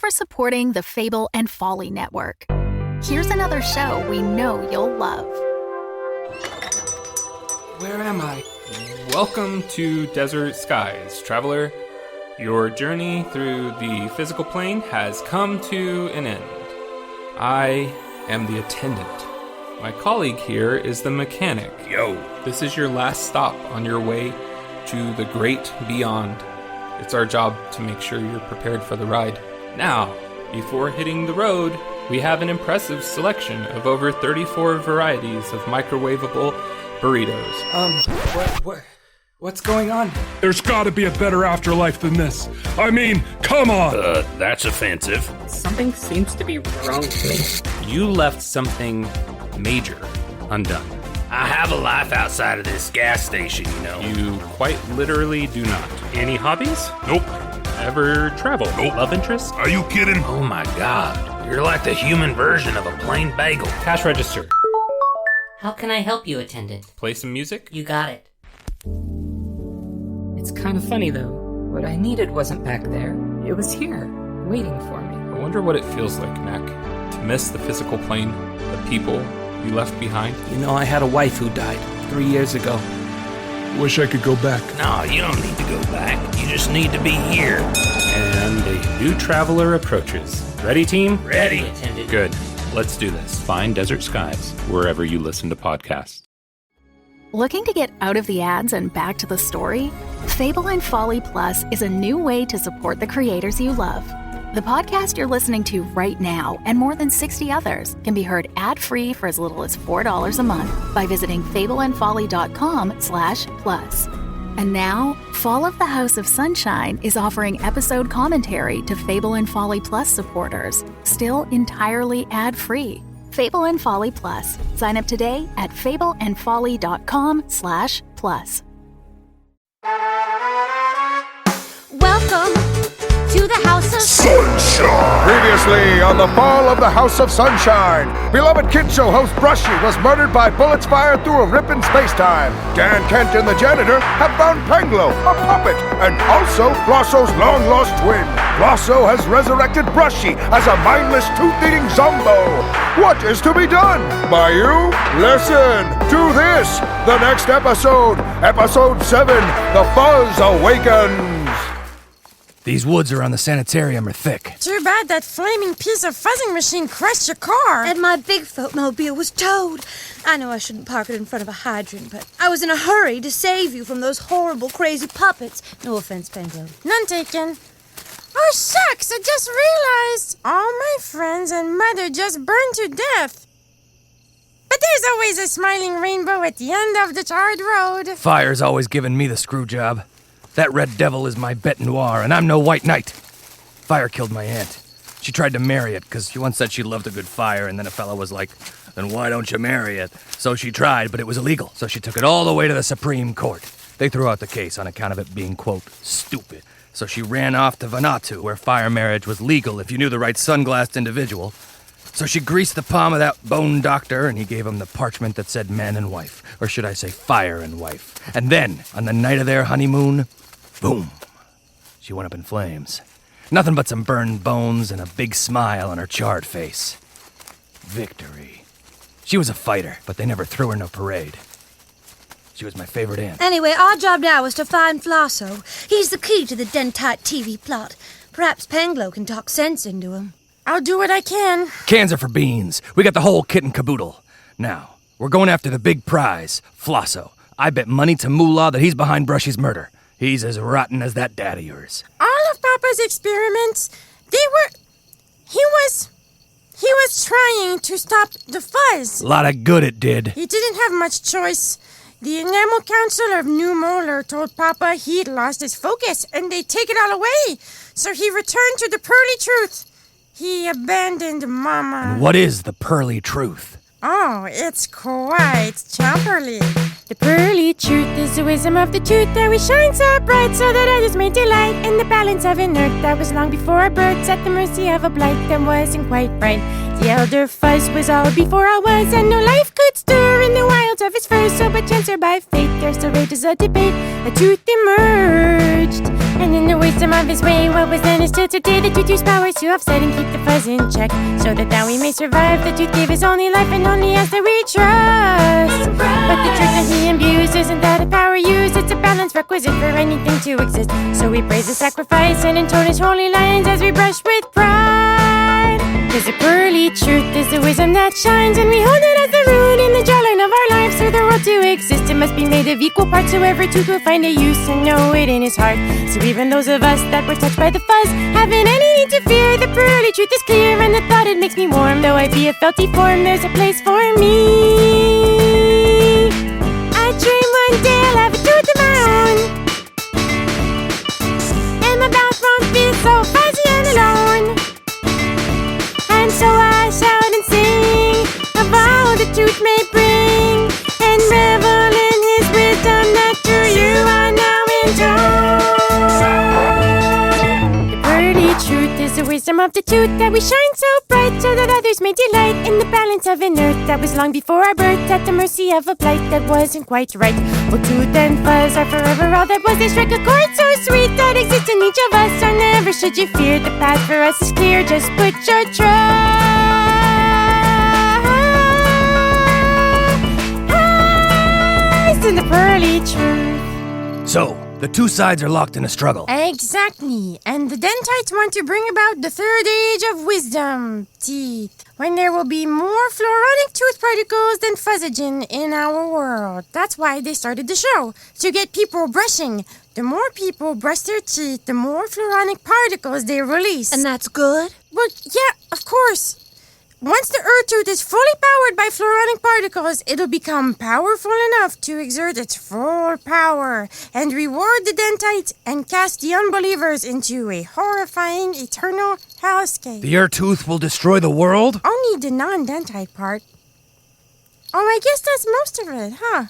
for supporting the Fable and Folly Network. Here's another show we know you'll love. Where am I? Welcome to Desert Skies, traveler. Your journey through the physical plane has come to an end. I am the attendant. My colleague here is the mechanic. Yo. This is your last stop on your way to the great beyond. It's our job to make sure you're prepared for the ride. Now, before hitting the road, we have an impressive selection of over 34 varieties of microwavable burritos. What's going on? There's gotta be a better afterlife than this. I mean, come on! That's offensive. Something seems to be wrong with me. You left something major undone. I have a life outside of this gas station, you know. You quite literally do not. Any hobbies? Nope. Ever travel? Nope. Love interest? Are you kidding? Oh my god. You're like the human version of a plain bagel. Cash register. How can I help you, attendant? Play some music? You got it. It's kind of funny, though. What I needed wasn't back there. It was here, waiting for me. I wonder what it feels like, Mac, to miss the physical plane, the people you left behind. You know, I had a wife who died 3 years ago. Wish I could go back. No, you don't need to go back. You just need to be here. And a new traveler approaches. Ready, team? Ready. Attendant. Good. Let's do this. Find Desert Skies wherever you listen to podcasts. Looking to get out of the ads and back to the story? Fable and Folly Plus is a new way to support the creators you love. The podcast you're listening to right now and more than 60 others can be heard ad-free for as little as $4 a month by visiting fableandfolly.com/plus. And now, Fall of the House of Sunshine is offering episode commentary to Fable and Folly Plus supporters, still entirely ad-free. Fable and Folly Plus. Sign up today at fableandfolly.com/plus. Welcome to the House of Sunshine! Previously on the Fall of the House of Sunshine, beloved kid show host Brushee was murdered by bullets fired through a rip in space-time. Dankent and the Janitor have found Panglo, a puppet, and also Flosso's long-lost twin. Flosso has resurrected Brushee as a mindless, tooth-eating zombo. What is to be done? By you? Listen to this, the next episode, Episode 7, The Fuzz Awakens. These woods around the sanitarium are thick. Too bad that flaming piece of fuzzing machine crushed your car. And my Bigfoot mobile was towed. I know I shouldn't park it in front of a hydrant, but I was in a hurry to save you from those horrible, crazy puppets. No offense, Panglo. None taken. Oh, shucks, I just realized all my friends and mother just burned to death. But there's always a smiling rainbow at the end of the tarred road. Fire's always given me the screw job. That red devil is my bête noire, and I'm no white knight. Fire killed my aunt. She tried to marry it, because she once said she loved a good fire, and then a fella was like, then why don't you marry it? So she tried, but it was illegal. So she took it all the way to the Supreme Court. They threw out the case on account of it being, quote, stupid. So she ran off to Vanuatu, where fire marriage was legal if you knew the right sunglassed individual. So she greased the palm of that bone doctor, and he gave him the parchment that said man and wife. Or should I say fire and wife. And then, on the night of their honeymoon, boom, she went up in flames. Nothing but some burned bones and a big smile on her charred face. Victory. She was a fighter, but they never threw her no parade. She was my favorite aunt. Anyway, our job now is to find Flosso. He's the key to the Dentite TV plot. Perhaps Panglo can talk sense into him. I'll do what I can. Cans are for beans. We got the whole kit and caboodle. Now, we're going after the big prize, Flosso. I bet money to Moolah that he's behind Brushee's murder. He's as rotten as that dad of yours. All of Papa's experiments, He was trying to stop the fuzz. A lot of good it did. He didn't have much choice. The Enamel Council of New Molar told Papa he'd lost his focus and they'd take it all away. So he returned to the pearly truth. He abandoned Mama. And what is the pearly truth? Oh, it's quite chomperly. The pearly truth is the wisdom of the truth that we shine so bright so that others may delight in the balance of an earth that was long before our birds at the mercy of a blight that wasn't quite right. The elder Fuzz was all before I was, and no life could stir in the wilds of his fur. So by chance or by fate, there still rages a debate. A truth emerged, And in the wisdom of his way, what was then is still today, the tooth used powers to offset and keep the fuzz in check, so that now we may survive. The tooth gave his only life and only us that we trust. But the truth that he imbues isn't that a power used, it's a balance requisite for anything to exist. So we praise the sacrifice and intone his holy lines as we brush with pride. 'Cause the pearly truth is the wisdom that shines, and we hold it as the root in the jawline of our lives. For the world to exist, it must be made of equal parts, so every tooth will find a use and know it in his heart. So even those of us that were touched by the fuzz haven't any need to fear. The pearly truth is clear, and the thought it makes me warm. Though I be a felty form, there's a place for me. I dream one day I'll have a tooth of my own, and my mouth won't feel so fuzzy and alone. And so I shout and sing of all the truth may bring, and revel in his wisdom that through you I now enjoy. The pearly truth is the wisdom of the tooth that we shine so bright, so that others may delight in the balance of an earth that was long before our birth, at the mercy of a plight that wasn't quite right. Well, tooth and fuzz are forever all that was. They strike a chord so sweet that exists in each of us. So never should you fear, the path for us is clear. Just put your trust in the pearly truth. So, the two sides are locked in a struggle. Exactly. And the Dentites want to bring about the third age of wisdom teeth, when there will be more fluoronic tooth particles than fuzzogen in our world. That's why they started the show, to get people brushing. The more people brush their teeth, the more fluoronic particles they release. And that's good? Well, yeah, of course. Once the Earth tooth is fully powered by fluoronic particles, it'll become powerful enough to exert its full power and reward the Dentites and cast the unbelievers into a horrifying eternal hellscape. The Earth Tooth will destroy the world? Only the non-Dentite part. Oh, I guess that's most of it, huh?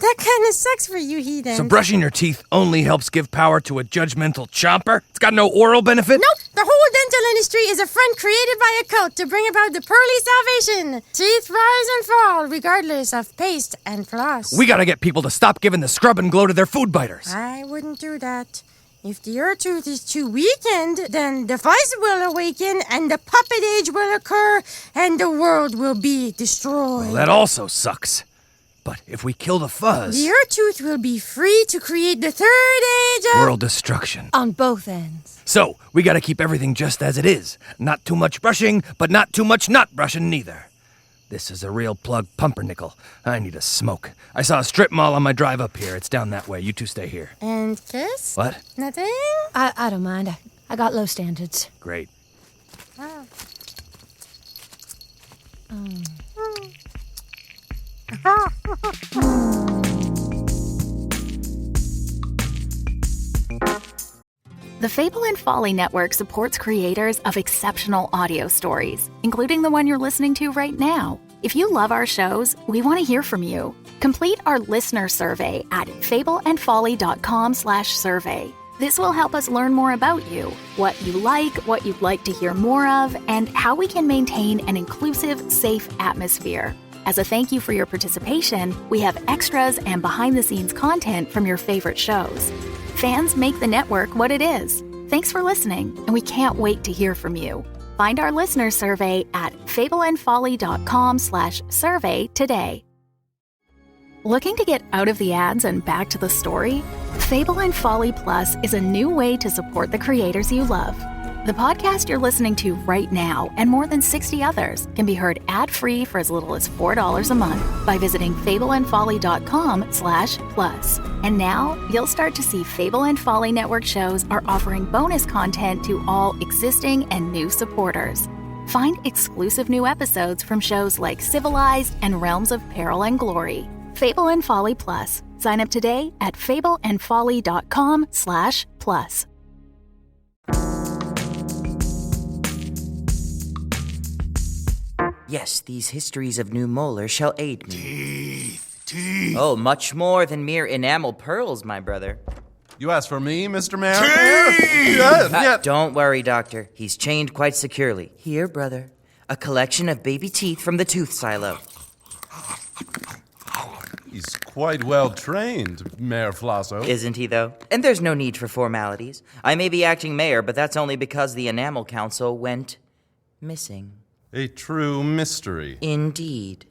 That kind of sucks for you, heathens. So brushing your teeth only helps give power to a judgmental chomper? It's got no oral benefit? Nope! The whole dental industry is a front created by a cult to bring about the pearly salvation. Teeth rise and fall regardless of paste and floss. We gotta get people to stop giving the scrub and glow to their food biters. I wouldn't do that. If the Earth tooth is too weakened, then the fuzz will awaken and the puppet age will occur and the world will be destroyed. Well, that also sucks. But if we kill the fuzz... the Earth tooth will be free to create the third age of... world destruction. On both ends. So, we gotta keep everything just as it is. Not too much brushing, but not too much not brushing neither. This is a real plug pumpernickel. I need a smoke. I saw a strip mall on my drive up here. It's down that way. You two stay here. And kiss? What? Nothing? I don't mind. I got low standards. Great. Oh. The Fable and Folly Network supports creators of exceptional audio stories, including the one you're listening to right now. If you love our shows, we want to hear from you. Complete our listener survey at fableandfolly.com/survey. This will help us learn more about you, what you like, what you'd like to hear more of, and how we can maintain an inclusive, safe atmosphere. As a thank you for your participation, we have extras and behind-the-scenes content from your favorite shows. Fans make the network what it is. Thanks for listening, and we can't wait to hear from you. Find our listener survey at fableandfolly.com/survey today. Looking to get out of the ads and back to the story? Fable and Folly Plus is a new way to support the creators you love. The podcast you're listening to right now and more than 60 others can be heard ad-free for as little as $4 a month by visiting fableandfolly.com/plus. And now you'll start to see Fable and Folly Network shows are offering bonus content to all existing and new supporters. Find exclusive new episodes from shows like Civilized and Realms of Peril and Glory. Fable and Folly Plus. Sign up today at fableandfolly.com/plus. Yes, these histories of new molar shall aid me. Teeth. Oh, much more than mere enamel pearls, my brother. You asked for me, Mr. Mayor? Yeah. Don't worry, Doctor. He's chained quite securely. Here, brother. A collection of baby teeth from the tooth silo. He's quite well trained, Mayor Flosso. Isn't he, though? And there's no need for formalities. I may be acting mayor, but that's only because the Enamel Council went missing. A true mystery. Indeed.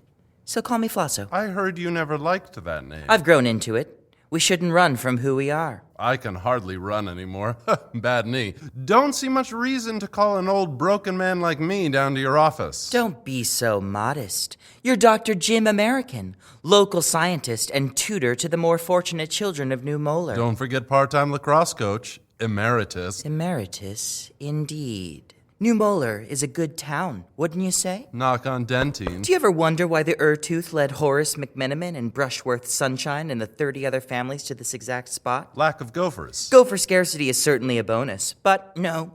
So call me Flosso. I heard you never liked that name. I've grown into it. We shouldn't run from who we are. I can hardly run anymore. Bad knee. Don't see much reason to call an old broken man like me down to your office. Don't be so modest. You're Dr. Jim American, local scientist and tutor to the more fortunate children of New Molar. Don't forget part-time lacrosse coach, emeritus. Emeritus, indeed. New Molar is a good town, wouldn't you say? Knock on dentine. Do you ever wonder why the Urtooth led Horace McMenamin and Brushworth Sunshine and the 30 other families to this exact spot? Lack of gophers. Gopher scarcity is certainly a bonus, but no.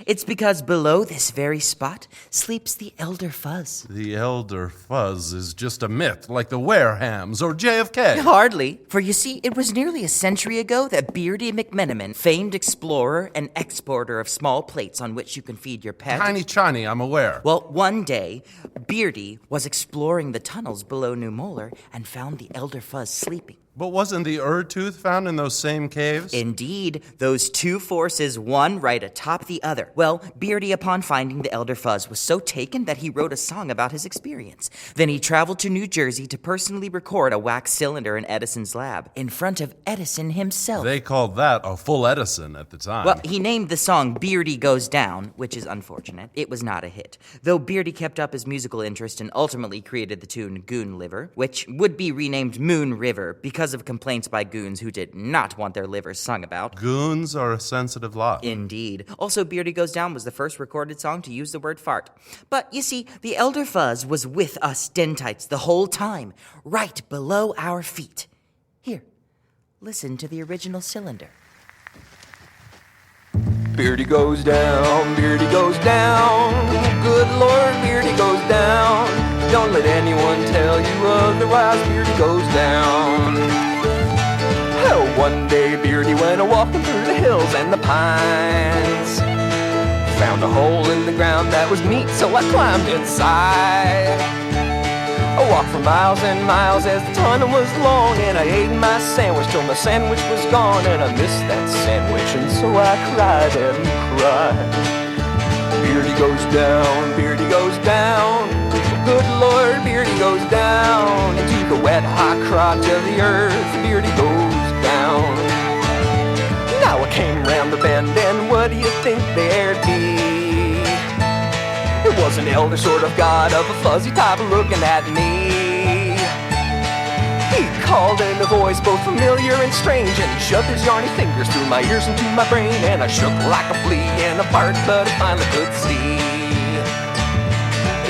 It's because below this very spot sleeps the Elder Fuzz. The Elder Fuzz is just a myth, like the Warehams or JFK. Hardly, for you see, it was nearly a century ago that Beardy McMenamin, famed explorer and exporter of small plates on which you can feed your pet. Tiny Chiny, I'm aware. Well, one day, Beardy was exploring the tunnels below New Molar and found the Elder Fuzz sleeping. But wasn't the Urtooth found in those same caves? Indeed, those two forces, one right atop the other. Well, Beardy, upon finding the Elder Fuzz, was so taken that he wrote a song about his experience. Then he traveled to New Jersey to personally record a wax cylinder in Edison's lab, in front of Edison himself. They called that a full Edison at the time. Well, he named the song Beardy Goes Down, which is unfortunate. It was not a hit, though Beardy kept up his musical interest and ultimately created the tune Goon Liver, which would be renamed Moon River because of complaints by goons who did not want their livers sung about. Goons are a sensitive lot. Indeed. Also, Beardy Goes Down was the first recorded song to use the word fart. But, you see, the Elder Fuzz was with us Dentites the whole time, right below our feet. Here, listen to the original cylinder. Beardy goes down, Beardy goes down. Good Lord, Beardy goes down. Don't let anyone tell you otherwise, Beardy goes down. Oh, one day Beardy went a-walking through the hills and the pines. Found a hole in the ground that was neat, so I climbed inside. I walked for miles and miles as the tunnel was long, and I ate my sandwich till my sandwich was gone, and I missed that sandwich, and so I cried and cried. Beardy goes down, Beardy goes down. Good Lord, Beardy goes down into the wet, hot crotch of the earth. Beardy goes down. Now I came round the bend, and what do you think there'd be? It was an elder sort of god of a fuzzy type looking at me. He called in a voice both familiar and strange, and he shoved his yarny fingers through my ears and to my brain, and I shook like a flea and a fart, but I finally could see.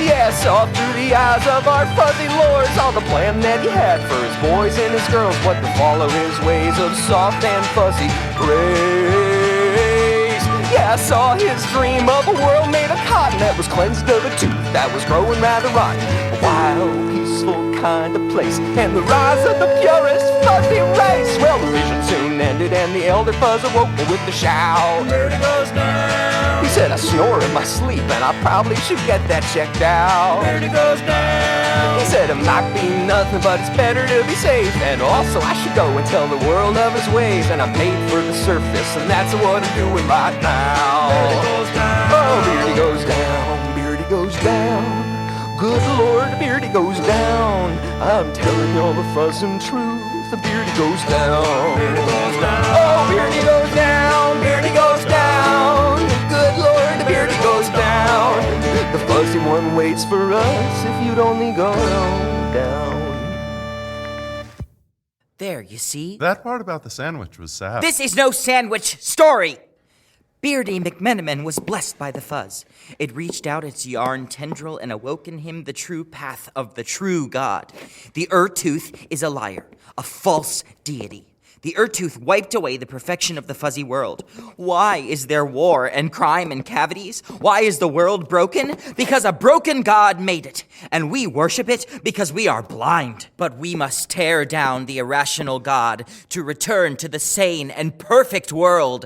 Yeah, I saw through the eyes of our fuzzy lords all the plan that he had for his boys and his girls, what to follow his ways of soft and fuzzy grace. Yeah, I saw his dream of a world made of cotton that was cleansed of a tooth that was growing rather rotten. A wild, peaceful kind of place, and the rise of the purest fuzzy race. Well, the vision soon ended, and the Elder Fuzz awoke me with the shout. Beardy goes down. He said I snore in my sleep, and I probably should get that checked out. Beardy goes down. He said it might be nothing, but it's better to be safe, and also I should go and tell the world of his ways. And I'm made for the surface, and that's what I'm doing right now. Beardy goes down. Oh, Beardy goes down, Beardy goes down. Good Lord, Beardy goes down. I'm telling y'all the fuzz and truth. The Beardy goes down. Beardy goes down. Oh, Beardy goes down. Beardy goes down. Good Lord, the Beardy goes down. The fuzzy one waits for us if you'd only go down. There, you see? That part about the sandwich was sad. This is no sandwich story! Beardy McMenamin was blessed by the fuzz. It reached out its yarn tendril and awoke in him the true path of the true God. The Urtooth is a liar, a false deity. The Urtooth wiped away the perfection of the fuzzy world. Why is there war and crime and cavities? Why is the world broken? Because a broken God made it, and we worship it because we are blind. But we must tear down the irrational God to return to the sane and perfect world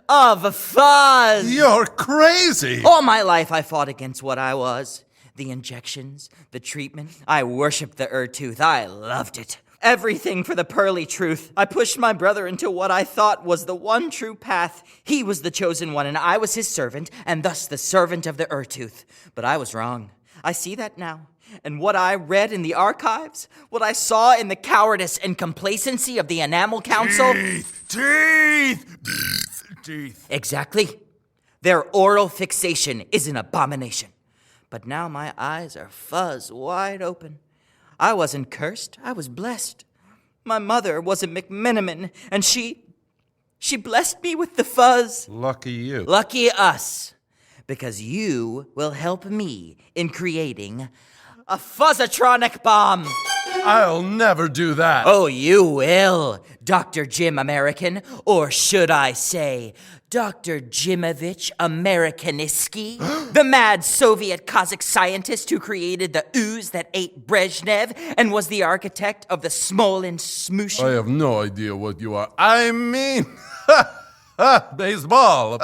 of fuzz. You're crazy. All my life I fought against what I was. The injections, the treatment. I worshipped the Urtooth. I loved it. everything for the pearly truth. I pushed my brother into what I thought was the one true path. He was the chosen one, and I was his servant, and thus the servant of the Urtooth. But I was wrong. I see that now. And what I read in the archives, what I saw in the cowardice and complacency of the Enamel Council... Teeth! Exactly. Their oral fixation is an abomination. But now my eyes are fuzz wide open. I wasn't cursed, I was blessed. My mother was a McMenamin, and she blessed me with the fuzz. Lucky you. Lucky us. Because you will help me in creating a Fuzzatronic bomb. I'll never do that. Oh, you will, Dr. Jim American, or should I say, Dr. Jimovich Amerikaniski, the mad Soviet Cossack scientist who created the ooze that ate Brezhnev and was the architect of the Smolin Smoosh. I have no idea what you are. I mean, baseball.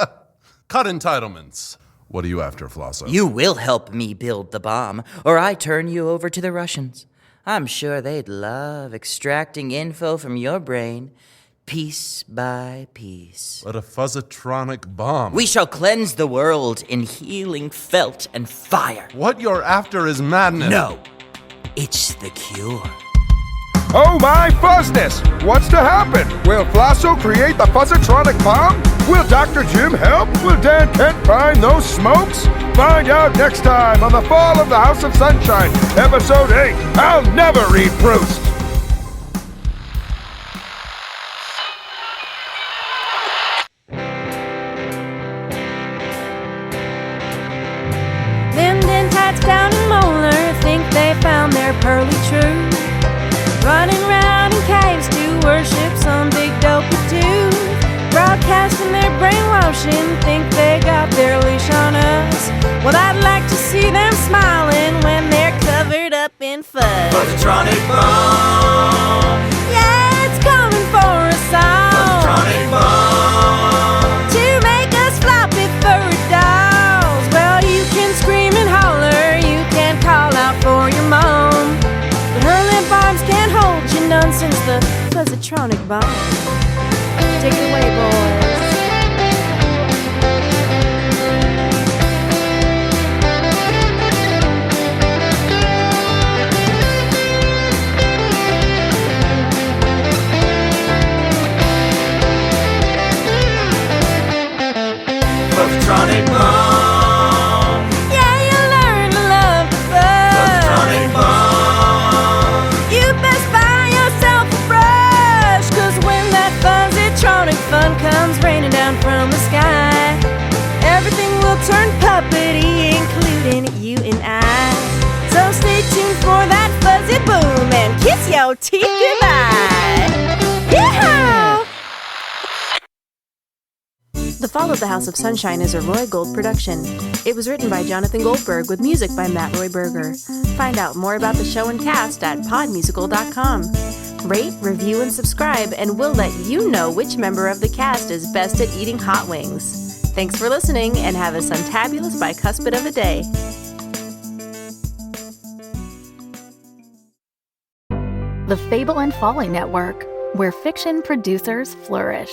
Cut entitlements. What are you after, Flosso? You will help me build the bomb, or I turn you over to the Russians. I'm sure they'd love extracting info from your brain, piece by piece. But a Fuzzatronic bomb. We shall cleanse the world in healing felt and fire. What you're after is madness. No, it's the cure. Oh my fuzzness! What's to happen? Will Flosso create the Fuzzatronic bomb? Will Dr. Jim help? Will Dankent find those smokes? Find out next time on The Fall of the House of Sunshine, Episode 8. I'll never read Proust! Linden, Touchdown, and Molar think they found their pearly truth. Running round in caves to worship some big dopey dude. Broadcasting their brainwashing, think they got their leash on us. Well, I'd like to see them smiling when they're covered up in fuzz. Fuzzatronic bomb. Yeah, it's coming for us all. Fuzzatronic bomb. To make us floppy furry dolls. Well, you can scream and holler, you can call out for your mom. But hurling bombs can't hold your nonsense, the Fuzzatronic bomb. Take it away, boys. Fuzzatronic bomb. Yeah, you learn to love the fuzz. Fuzzatronic bomb. You best buy yourself a brush, 'cause when that Fuzzatronic fun comes raining down from the sky, everything will turn puppety, including you and I. So stay tuned for that fuzzy boom and kiss your teeth goodbye. Yeehaw! The Fall of the House of Sunshine is a Roy Gold production. It was written by Jonathan Goldberg with music by Matt Roy Berger. Find out more about the show and cast at podmusical.com. Rate, review, and subscribe, and we'll let you know which member of the cast is best at eating hot wings. Thanks for listening, and have a suntabulous bicuspid of a day. The Fable and Folly Network, where fiction producers flourish.